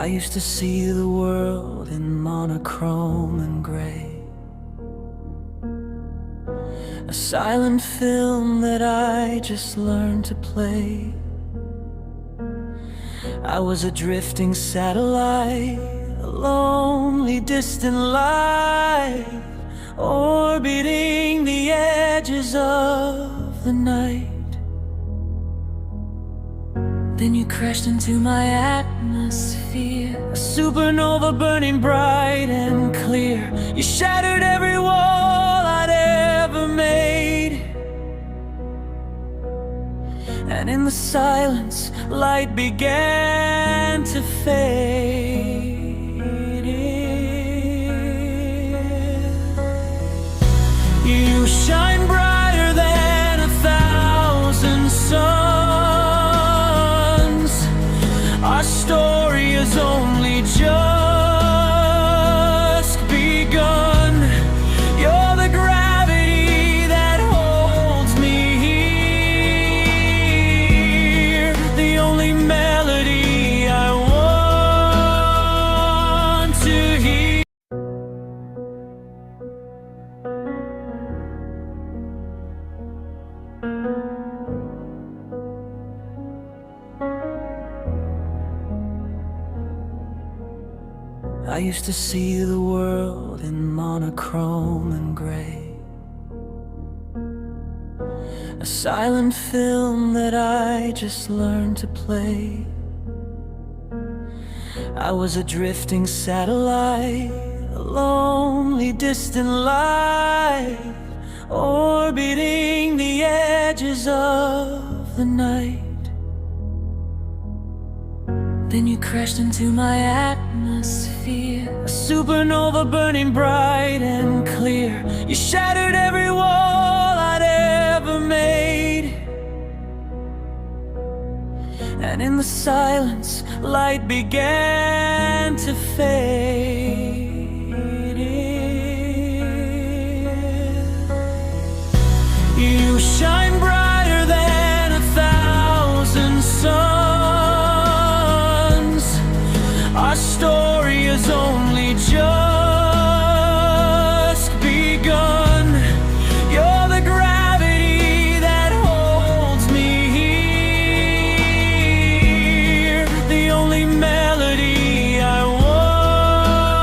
I used to see the world in monochrome and gray, a silent film that I just learned to play. I was a drifting satellite, a lonely distant light, orbiting the edges of the night. Then you crashed into my atmosphere, a supernova burning bright and clear. You shattered every wall I'd ever made, and in the silence, light began to fade. You shine brighter than 1,000 suns. Our story has only just begun. You're the gravity that holds me here, the only melody I want to hear. I used to see the world in monochrome and gray, a silent film that I just learned to play. I was a drifting satellite, a lonely distant light, orbiting the edges of the night. Then you crashed into my atmosphere, a supernova burning bright and clear. You shattered every wall I'd ever made, and in the silence, light began to fade. You shine brighter than 1,000 suns. Our story has only just begun. You're the gravity that holds me here, the only melody I want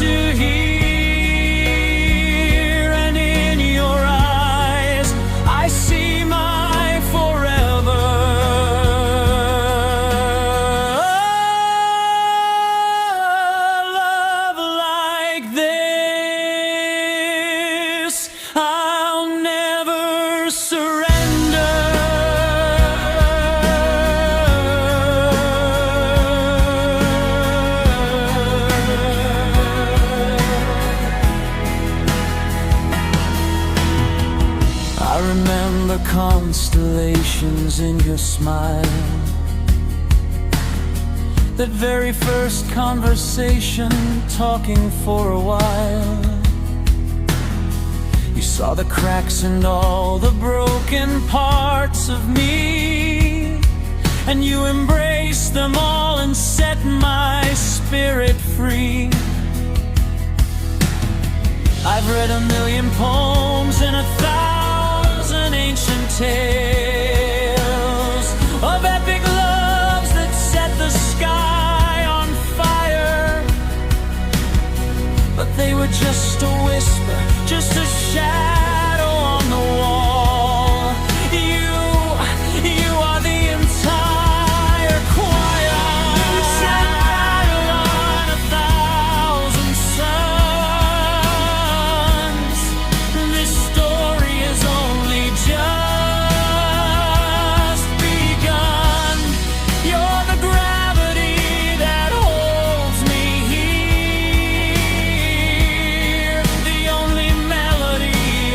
to hear. And in your eyes, I see my forever. I'll never surrender. I remember constellations in your smile, that very first conversation, talking for a while. You saw the cracks and all the broken parts of me, and you embraced them all and set my spirit free. I've read 1,000,000 poems and 1,000 ancient tales of epic loves that set the sky on fire, but they were just a whisper, just a shadow on the wall. You are the entire choir. You shine brighter than 1,000 suns. This story has only just begun. You're the gravity that holds me here, the only melody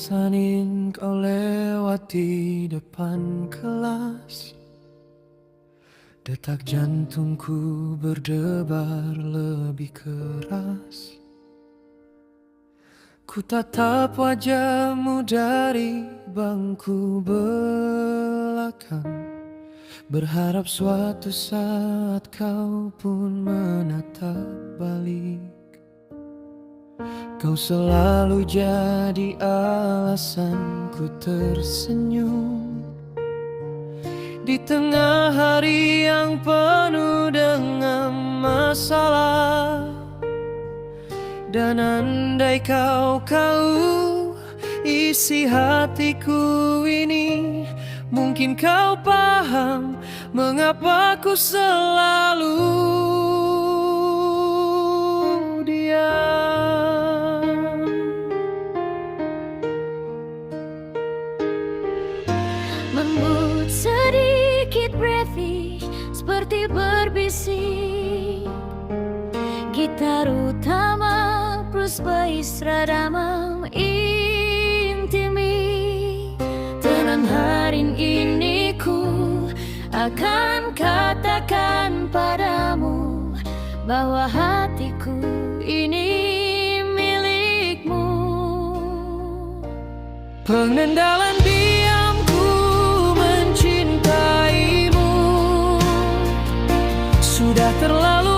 Senin kau lewati depan kelas, detak jantungku berdebar lebih keras. Ku tatap wajahmu dari bangku belakang, berharap suatu saat kau pun menatap balik. Kau selalu jadi alasanku tersenyum di tengah hari yang penuh dengan masalah. Dan andai kau isi hatiku ini, mungkin kau paham mengapa ku selalu diam. Lembut sedikit breathing, seperti berbisik gitar utama plus bass radamam intimi. Tenang hari ini ku akan katakan padamu bahwa hatiku ini milikmu. Pengendalan diamku mencintaimu, sudah terlalu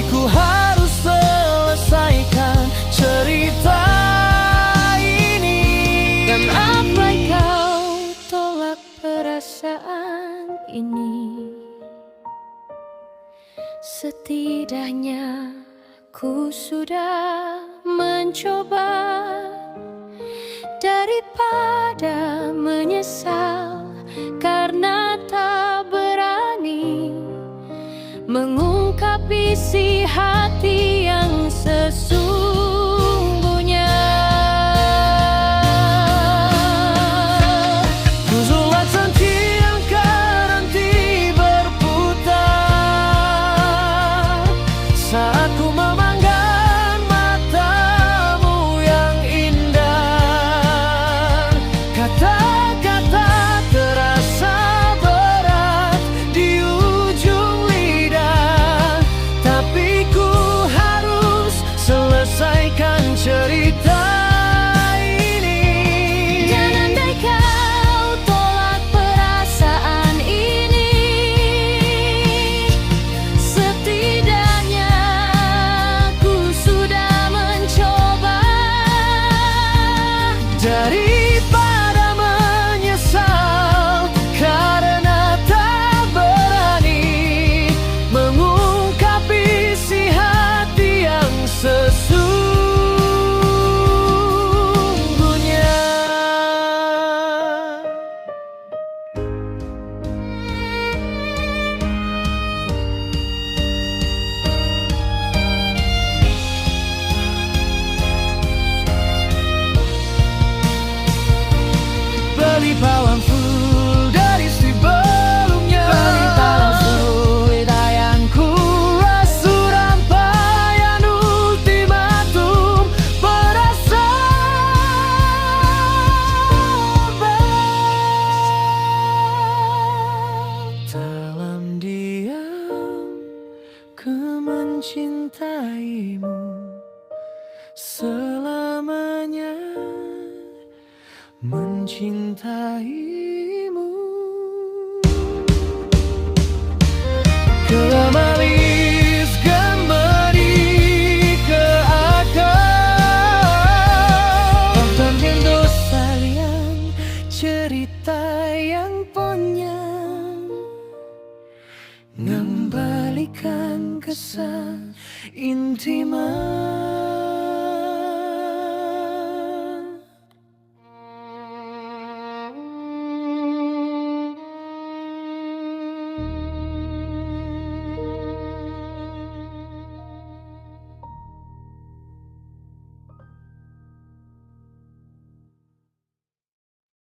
ku harus selesaikan cerita ini. Dan apa kau tolak perasaan ini? Setidaknya ku sudah mencoba, daripada menyesal karena tak berani mengungkap isi hati yang sesungguhnya. Kuzulat santi yang nanti berputar saat ku memandang matamu yang indah. Kata-kata terasa berat di ujung lidah, tapi ku harus selesai mencintaimu. Kelamalis kembali ke akal. Tonton Indo Salian, cerita yang ponyang, ngembalikan kesan intiman.